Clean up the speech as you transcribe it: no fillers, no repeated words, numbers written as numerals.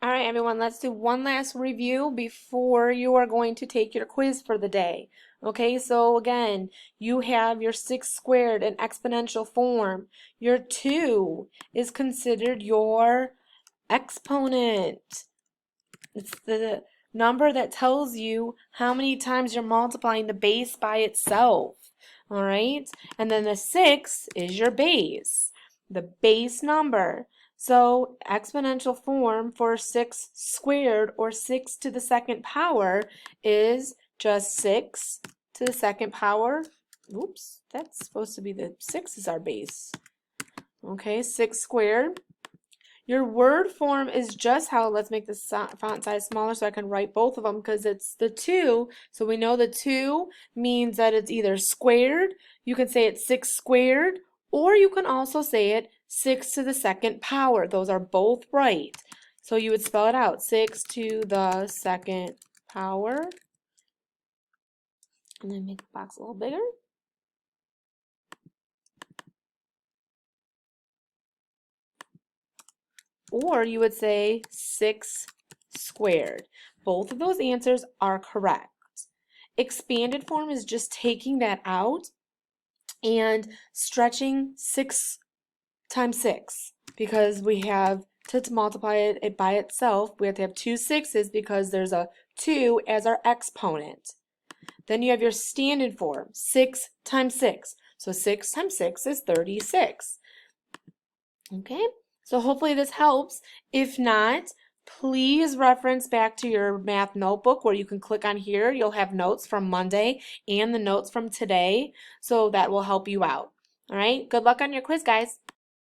All right, everyone, let's do one last review before you are going to take your quiz for the day. Okay, so again, you have your 6 squared in exponential form. Your 2 is considered your exponent. It's the number that tells you how many times you're multiplying the base by itself. All right, and then the 6 is your base, the base number. So exponential form for 6 squared, or 6 to the second power, is just 6 to the second power. Oops, that's supposed to be the 6 is our base. Okay, 6 squared. Your word form is just how, let's make the font size smaller so I can write both of them because it's the 2. So we know the 2 means that it's either squared, you can say it's 6 squared, or you can also say it 6 to the second power. Those are both right. So you would spell it out, 6 to the second power. And then make the box a little bigger. Or you would say 6 squared. Both of those answers are correct. Expanded form is just taking that out and stretching 6 times 6 because we have to multiply it by itself. We have to have 2 6's because there's a 2 as our exponent. Then you have your standard form, 6 times 6. So 6 times 6 is 36. Okay? So hopefully this helps. If not, please reference back to your math notebook where you can click on here. You'll have notes from Monday and the notes from today, so that will help you out. All right? Good luck on your quiz, guys.